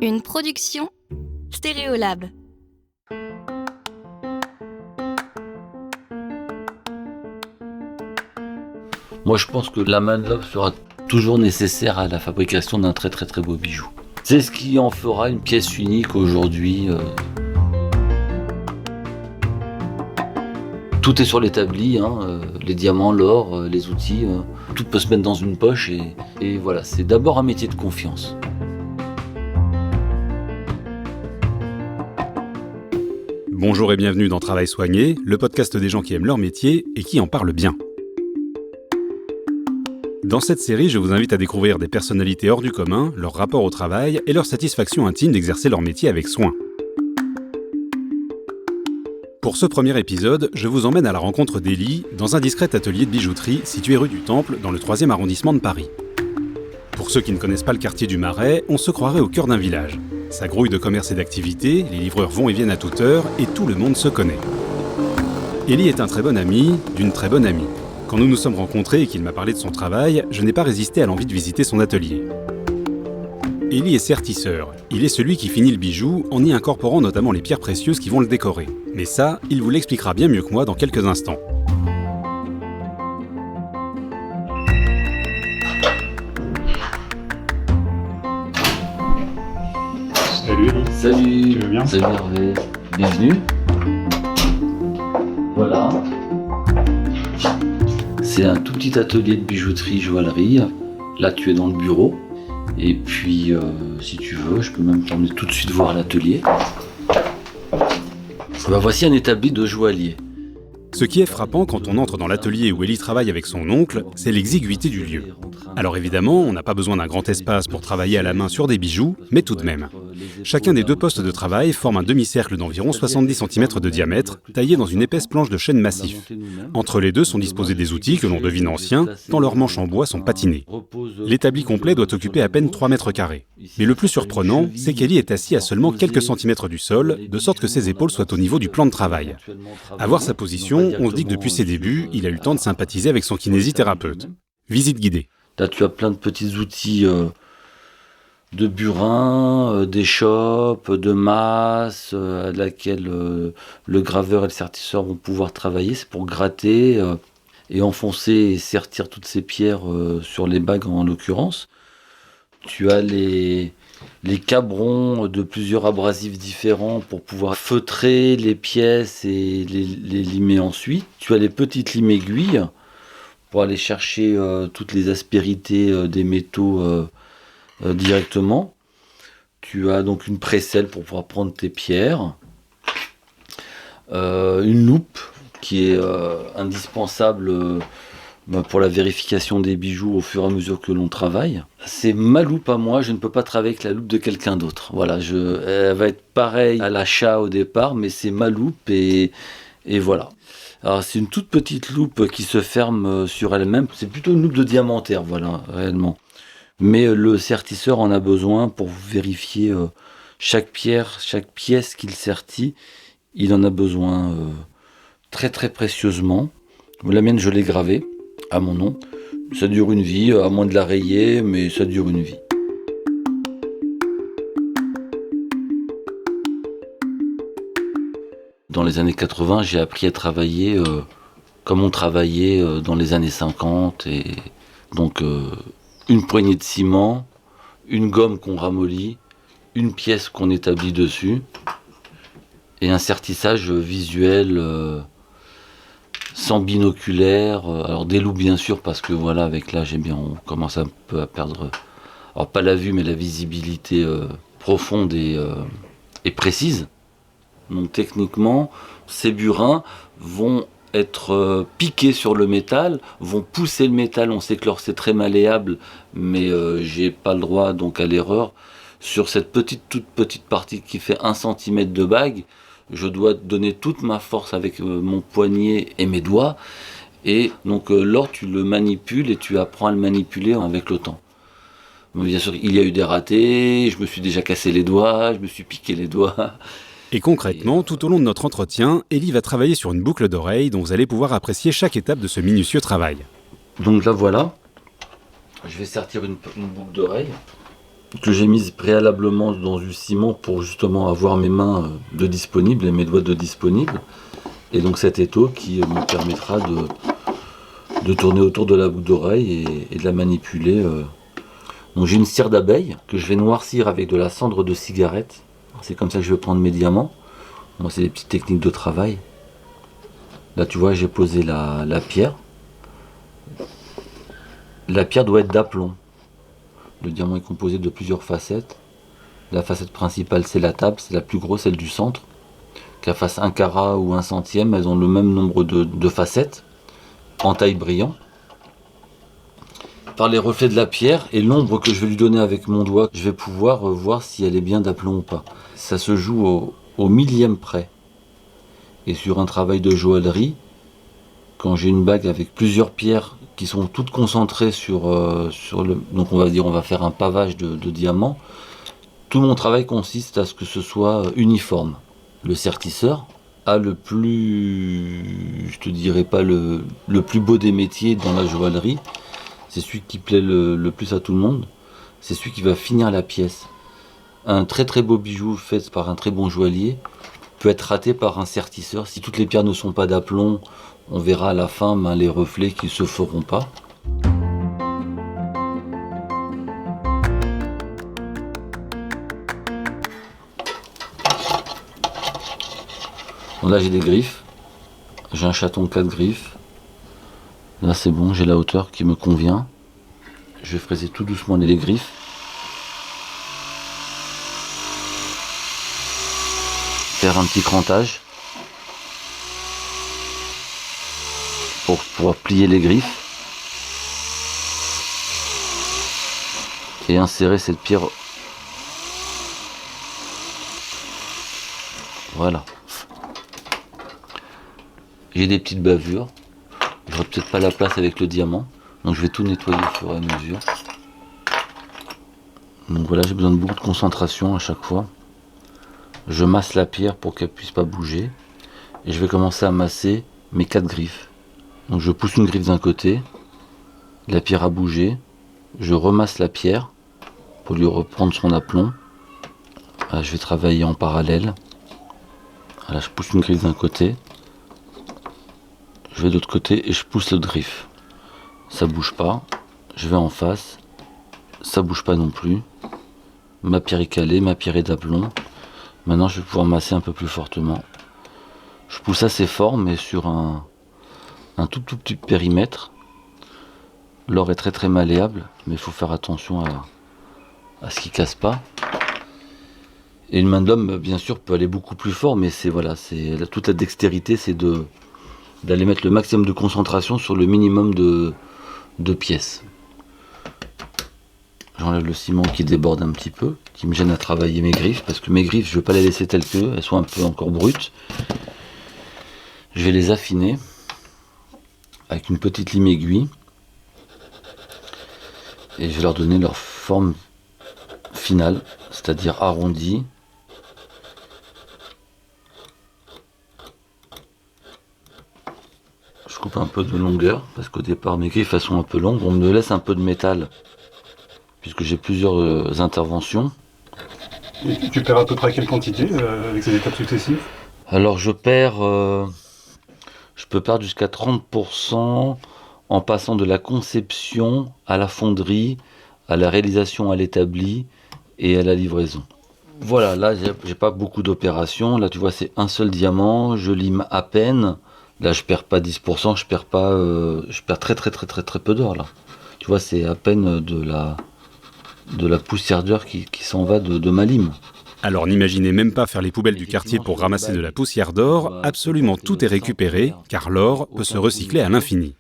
Une production Stéréolab. Moi, je pense que la main-d'œuvre sera toujours nécessaire à la fabrication d'un très beau bijou. C'est ce qui en fera une pièce unique aujourd'hui. Tout est sur l'établi, les diamants, l'or, les outils, tout peut se mettre dans une poche et voilà, c'est d'abord un métier de confiance. Bonjour et bienvenue dans Travail soigné, le podcast des gens qui aiment leur métier et qui en parlent bien. Dans cette série, je vous invite à découvrir des personnalités hors du commun, leur rapport au travail et leur satisfaction intime d'exercer leur métier avec soin. Pour ce premier épisode, je vous emmène à la rencontre d'Élie dans un discret atelier de bijouterie situé rue du Temple dans le 3e arrondissement de Paris. Pour ceux qui ne connaissent pas le quartier du Marais, on se croirait au cœur d'un village. Ça grouille de commerce et d'activités, les livreurs vont et viennent à toute heure et tout le monde se connaît. Élie est un très bon ami d'une très bonne amie. Quand nous nous sommes rencontrés et qu'il m'a parlé de son travail, je n'ai pas résisté à l'envie de visiter son atelier. Élie est sertisseur. Il est celui qui finit le bijou en y incorporant notamment les pierres précieuses qui vont le décorer. Mais ça, il vous l'expliquera bien mieux que moi dans quelques instants. Salut Élie. Salut, Tu vas bien ? salut Hervé, bienvenue. Voilà. C'est un tout petit atelier de bijouterie-joaillerie. Là, tu es dans le bureau. Et puis, si tu veux, je peux même t'emmener tout de suite voir l'atelier. Voici un établi de joaillier. Ce qui est frappant quand on entre dans l'atelier où Élie travaille avec son oncle, c'est l'exiguïté du lieu. Alors évidemment, on n'a pas besoin d'un grand espace pour travailler à la main sur des bijoux, mais tout de même. Chacun des deux postes de travail forme un demi-cercle d'environ 70 cm de diamètre, taillé dans une épaisse planche de chêne massif. Entre les deux sont disposés des outils que l'on devine anciens, tant leurs manches en bois sont patinées. L'établi complet doit occuper à peine 3 mètres carrés. Mais le plus surprenant, c'est qu'Élie est assis à seulement quelques centimètres du sol, de sorte que ses épaules soient au niveau du plan de travail. À voir sa position, on se dit que depuis ses débuts, il a eu le temps de sympathiser avec son kinésithérapeute. Visite guidée. Là, tu as plein de petits outils de burin, d'échoppe, de masse, à laquelle le graveur et le sertisseur vont pouvoir travailler. C'est pour gratter et enfoncer et sertir toutes ces pierres sur les bagues en l'occurrence. Tu as les cabrons de plusieurs abrasifs différents pour pouvoir feutrer les pièces et les limer ensuite. Tu as les petites limes aiguilles pour aller chercher toutes les aspérités des métaux directement. Tu as donc une précelle pour pouvoir prendre tes pierres. Une loupe qui est indispensable pour la vérification des bijoux au fur et à mesure que l'on travaille. C'est ma loupe à moi, je ne peux pas travailler avec la loupe de quelqu'un d'autre. Voilà, elle va être pareille à l'achat au départ, mais c'est ma loupe et voilà. Alors c'est une toute petite loupe qui se ferme sur elle-même, c'est plutôt une loupe de diamantaire, voilà, réellement. Mais le sertisseur en a besoin pour vérifier chaque pièce qu'il sertit, il en a besoin très précieusement. La mienne, je l'ai gravée à mon nom. Ça dure une vie, à moins de la rayer, mais ça dure une vie. Dans les années 80, j'ai appris à travailler comme on travaillait dans les années 50. Et donc, une poignée de ciment, une gomme qu'on ramollit, une pièce qu'on établit dessus, et un sertissage visuel sans binoculaire. Alors des loupes bien sûr, parce que voilà, avec l'âge, on commence un peu à perdre, alors pas la vue, mais la visibilité profonde et précise. Donc techniquement, ces burins vont être piqués sur le métal, vont pousser le métal. On sait que l'or c'est très malléable, mais j'ai pas le droit donc à l'erreur. Sur cette toute petite partie qui fait 1 cm de bague, je dois donner toute ma force avec mon poignet et mes doigts. Et donc l'or, tu le manipules et tu apprends à le manipuler avec le temps. Mais bien sûr, il y a eu des ratés, je me suis déjà cassé les doigts, je me suis piqué les doigts. Et concrètement, tout au long de notre entretien, Élie va travailler sur une boucle d'oreille dont vous allez pouvoir apprécier chaque étape de ce minutieux travail. Donc là voilà, je vais sertir une boucle d'oreille. que j'ai mise préalablement dans du ciment pour justement avoir mes mains de disponibles et mes doigts de disponibles. Et donc cet étau qui me permettra de tourner autour de la boucle d'oreille et de la manipuler. Donc j'ai une cire d'abeille que je vais noircir avec de la cendre de cigarette. C'est comme ça que je vais prendre mes diamants. Moi, c'est des petites techniques de travail. Là, tu vois, j'ai posé la pierre. La pierre doit être d'aplomb. Le diamant est composé de plusieurs facettes. La facette principale, c'est la table, c'est la plus grosse, celle du centre. Qu'elle fasse 1 carat ou 1 centième, elles ont le même nombre de facettes, en taille brillant. Par les reflets de la pierre et l'ombre que je vais lui donner avec mon doigt, je vais pouvoir voir si elle est bien d'aplomb ou pas. Ça se joue au millième près. Et sur un travail de joaillerie, quand j'ai une bague avec plusieurs pierres qui sont toutes concentrées sur le... Donc on va faire un pavage de diamants. Tout mon travail consiste à ce que ce soit uniforme. Le sertisseur a le plus... Je te dirais pas le plus beau des métiers dans la joaillerie. C'est celui qui plaît le plus à tout le monde. C'est celui qui va finir la pièce. Un très très beau bijou fait par un très bon joaillier peut être raté par un sertisseur. Si toutes les pierres ne sont pas d'aplomb, on verra à la fin les reflets qui ne se feront pas. Donc là j'ai des griffes. J'ai un chaton 4 griffes. Là c'est bon, j'ai la hauteur qui me convient. Je vais fraiser tout doucement les griffes. Faire un petit crantage pour pouvoir plier les griffes et insérer cette pierre. Voilà. J'ai des petites bavures. J'aurai peut-être pas la place avec le diamant, donc je vais tout nettoyer au fur et à mesure. Donc voilà, j'ai besoin de beaucoup de concentration à chaque fois. Je masse la pierre pour qu'elle puisse pas bouger. Et je vais commencer à masser mes 4 griffes. Donc je pousse une griffe d'un côté. La pierre a bougé. Je remasse la pierre pour lui reprendre son aplomb. Là, je vais travailler en parallèle. Là, je pousse une griffe d'un côté. Je vais de l'autre côté et je pousse l'autre griffe. Ça bouge pas. Je vais en face. Ça bouge pas non plus. Ma pierre est calée, ma pierre est d'aplomb. Maintenant, je vais pouvoir masser un peu plus fortement. Je pousse assez fort, mais sur un tout petit périmètre. L'or est très très malléable, mais il faut faire attention à ce qu'il casse pas. Et une main de l'homme, bien sûr, peut aller beaucoup plus fort, mais toute la dextérité, c'est d'aller mettre le maximum de concentration sur le minimum de pièces. J'enlève le ciment qui déborde un petit peu, qui me gêne à travailler mes griffes, parce que mes griffes, je ne veux pas les laisser telles que, elles sont un peu encore brutes. Je vais les affiner avec une petite lime aiguille et je vais leur donner leur forme finale, c'est-à-dire arrondie. Je coupe un peu de longueur, parce qu'au départ mes griffes elles sont un peu longues, on me laisse un peu de métal, puisque j'ai plusieurs interventions. Et tu perds à peu près quelle quantité avec ces étapes successives? Alors je peux perdre jusqu'à 30% en passant de la conception à la fonderie, à la réalisation à l'établi et à la livraison. Voilà, là j'ai pas beaucoup d'opérations. Là tu vois c'est un seul diamant, je lime à peine. Là je perds pas 10%, je perds très peu d'or là. Tu vois c'est à peine de la poussière d'or qui s'en va de ma lime. Alors n'imaginez même pas faire les poubelles du quartier pour ramasser de la poussière d'or, absolument tout est récupéré, car l'or peut se recycler à l'infini.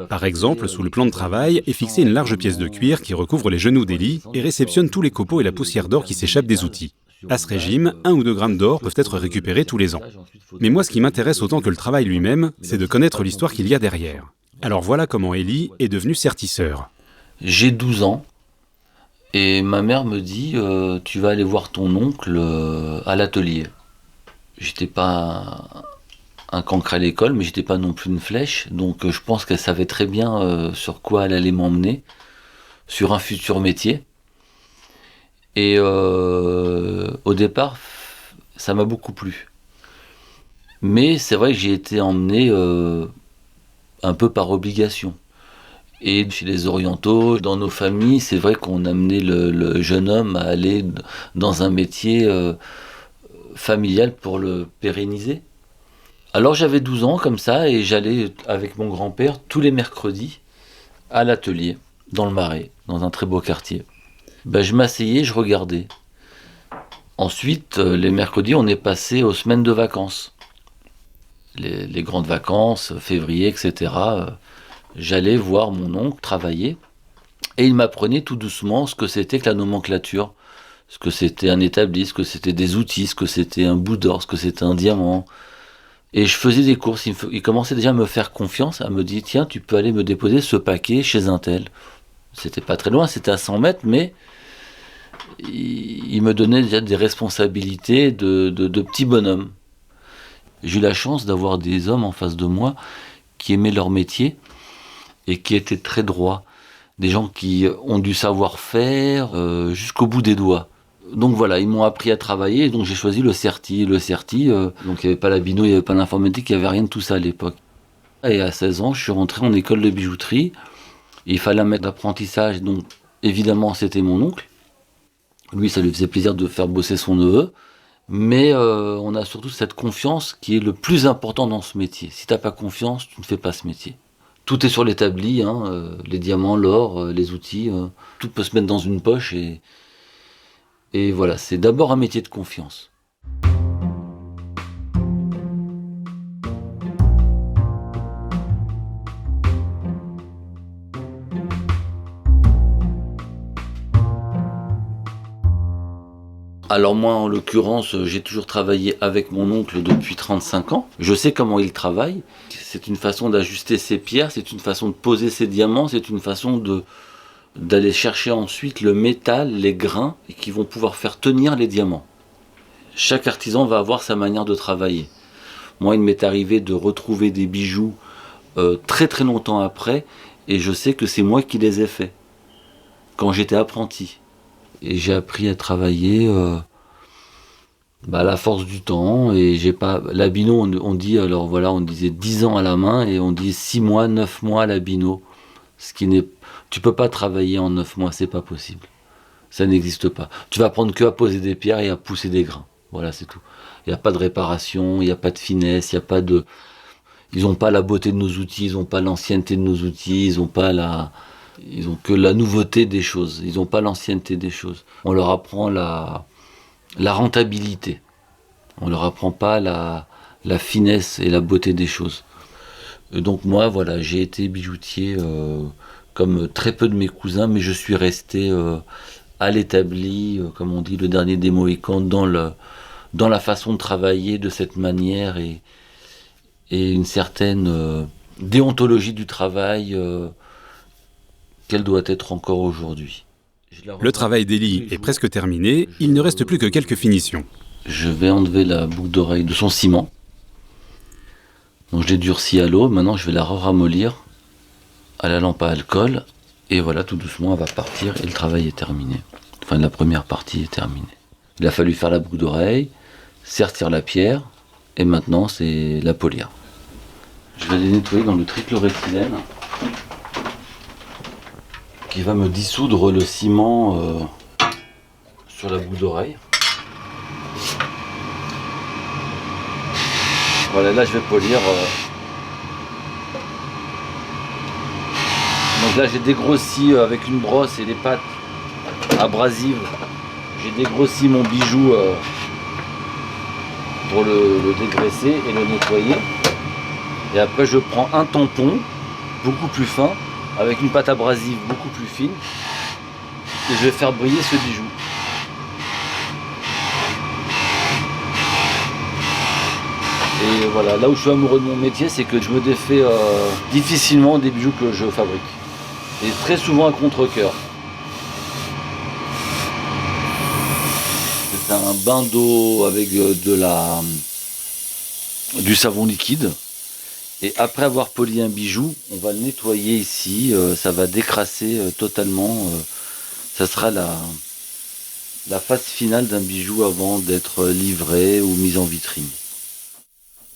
Par exemple, sous le plan de travail est fixée une large pièce de cuir qui recouvre les genoux des lits et réceptionne tous les copeaux et la poussière d'or qui s'échappent des outils. À ce régime, 1 ou 2 grammes d'or peuvent être récupérés tous les ans. Mais moi, ce qui m'intéresse autant que le travail lui-même, c'est de connaître l'histoire qu'il y a derrière. Alors voilà comment Élie est devenu sertisseur. J'ai 12 ans. Et ma mère me dit tu vas aller voir ton oncle à l'atelier. J'étais pas un cancre à l'école, mais j'étais pas non plus une flèche. Donc je pense qu'elle savait très bien sur quoi elle allait m'emmener, sur un futur métier. Et au départ, ça m'a beaucoup plu. Mais c'est vrai que j'ai été emmené un peu par obligation. Et chez les orientaux, dans nos familles, c'est vrai qu'on amenait le jeune homme à aller dans un métier familial pour le pérenniser. Alors j'avais 12 ans comme ça et j'allais avec mon grand-père tous les mercredis à l'atelier, dans le Marais, dans un très beau quartier. Je m'asseyais, je regardais. Ensuite, les mercredis, on est passé aux semaines de vacances. Les grandes vacances, février, etc. J'allais voir mon oncle travailler et il m'apprenait tout doucement ce que c'était que la nomenclature, ce que c'était un établi, ce que c'était des outils, ce que c'était un bout d'or, ce que c'était un diamant. Et je faisais des courses, il commençait déjà à me faire confiance, à me dire tiens, tu peux aller me déposer ce paquet chez un tel. C'était pas très loin, c'était à 100 mètres, mais il me donnait déjà des responsabilités de petit bonhomme. J'ai eu la chance d'avoir des hommes en face de moi qui aimaient leur métier et qui étaient très droits. Des gens qui ont du savoir-faire jusqu'au bout des doigts. Donc voilà, ils m'ont appris à travailler, donc j'ai choisi le CERTI. Le CERTI, donc il n'y avait pas la bino, il n'y avait pas l'informatique, il n'y avait rien de tout ça à l'époque. Et à 16 ans, je suis rentré en école de bijouterie. Il fallait un maître d'apprentissage, donc évidemment c'était mon oncle. Lui, ça lui faisait plaisir de faire bosser son neveu. Mais on a surtout cette confiance qui est le plus important dans ce métier. Si tu n'as pas confiance, tu ne fais pas ce métier. Tout est sur l'établi, les diamants, l'or, les outils, tout peut se mettre dans une poche et voilà, c'est d'abord un métier de confiance. Alors moi, en l'occurrence, j'ai toujours travaillé avec mon oncle depuis 35 ans. Je sais comment il travaille. C'est une façon d'ajuster ses pierres, c'est une façon de poser ses diamants, c'est une façon d'aller chercher ensuite le métal, les grains, et qui vont pouvoir faire tenir les diamants. Chaque artisan va avoir sa manière de travailler. Moi, il m'est arrivé de retrouver des bijoux très très longtemps après, et je sais que c'est moi qui les ai faits, quand j'étais apprenti. Et j'ai appris à travailler à la force du temps. Et j'ai pas. La bino, on dit, alors voilà, on disait 10 ans à la main et on dit 6 mois, 9 mois à la bino. Ce qui n'est. Tu peux pas travailler en 9 mois, c'est pas possible. Ça n'existe pas. Tu vas apprendre que à poser des pierres et à pousser des grains. Voilà, c'est tout. Il n'y a pas de réparation, il n'y a pas de finesse, il n'y a pas de. Ils n'ont pas la beauté de nos outils, ils n'ont pas l'ancienneté de nos outils, ils n'ont pas la. Ils ont que la nouveauté des choses, ils n'ont pas l'ancienneté des choses. On leur apprend la rentabilité, on leur apprend pas la finesse et la beauté des choses. Et donc moi, voilà, j'ai été bijoutier comme très peu de mes cousins, mais je suis resté à l'établi, comme on dit, le dernier des Mohicans, dans la façon de travailler de cette manière et une certaine déontologie du travail qu'elle doit être encore aujourd'hui. Le travail d'Élie est presque terminé, il ne reste plus que quelques finitions. Je vais enlever la boucle d'oreille de son ciment. Donc je l'ai durci à l'eau, maintenant je vais la ramollir à la lampe à alcool. Et voilà, tout doucement, elle va partir et le travail est terminé. Enfin, la première partie est terminée. Il a fallu faire la boucle d'oreille, sertir la pierre, et maintenant c'est la polir. Je vais les nettoyer dans le trichloroéthylène, qui va me dissoudre le ciment sur la boucle d'oreille. Voilà, là je vais polir. Donc là j'ai dégrossi avec une brosse et des pâtes abrasives. J'ai dégrossi mon bijou pour le dégraisser et le nettoyer. Et après je prends un tampon beaucoup plus fin, avec une pâte abrasive beaucoup plus fine, et je vais faire briller ce bijou. Et voilà, là où je suis amoureux de mon métier, c'est que je me défais difficilement des bijoux que je fabrique. Et très souvent à contre-cœur. C'est un bain d'eau avec du savon liquide. Et après avoir poli un bijou, on va le nettoyer ici, ça va décrasser totalement, ça sera la phase finale d'un bijou avant d'être livré ou mis en vitrine.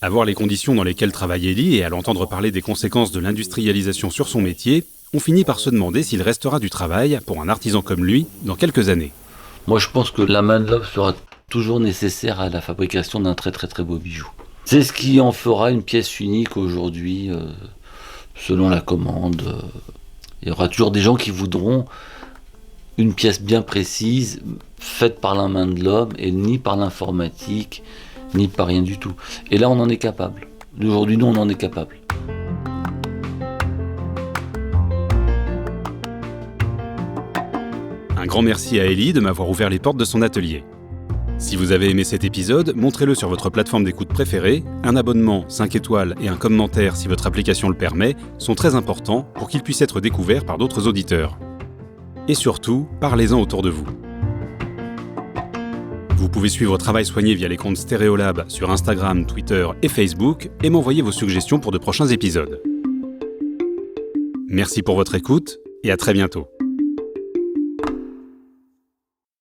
À voir les conditions dans lesquelles travaille Elie et à l'entendre parler des conséquences de l'industrialisation sur son métier, on finit par se demander s'il restera du travail pour un artisan comme lui dans quelques années. Moi, je pense que la main de l'homme sera toujours nécessaire à la fabrication d'un très très très beau bijou. C'est ce qui en fera une pièce unique aujourd'hui, selon la commande. Il y aura toujours des gens qui voudront une pièce bien précise, faite par la main de l'homme, et ni par l'informatique, ni par rien du tout. Et là, on en est capable. Aujourd'hui, nous, on en est capable. Un grand merci à Elie de m'avoir ouvert les portes de son atelier. Si vous avez aimé cet épisode, montrez-le sur votre plateforme d'écoute préférée. Un abonnement, 5 étoiles et un commentaire si votre application le permet sont très importants pour qu'il puisse être découvert par d'autres auditeurs. Et surtout, parlez-en autour de vous. Vous pouvez suivre Travail Soigné via les comptes Stéréolab sur Instagram, Twitter et Facebook et m'envoyer vos suggestions pour de prochains épisodes. Merci pour votre écoute et à très bientôt.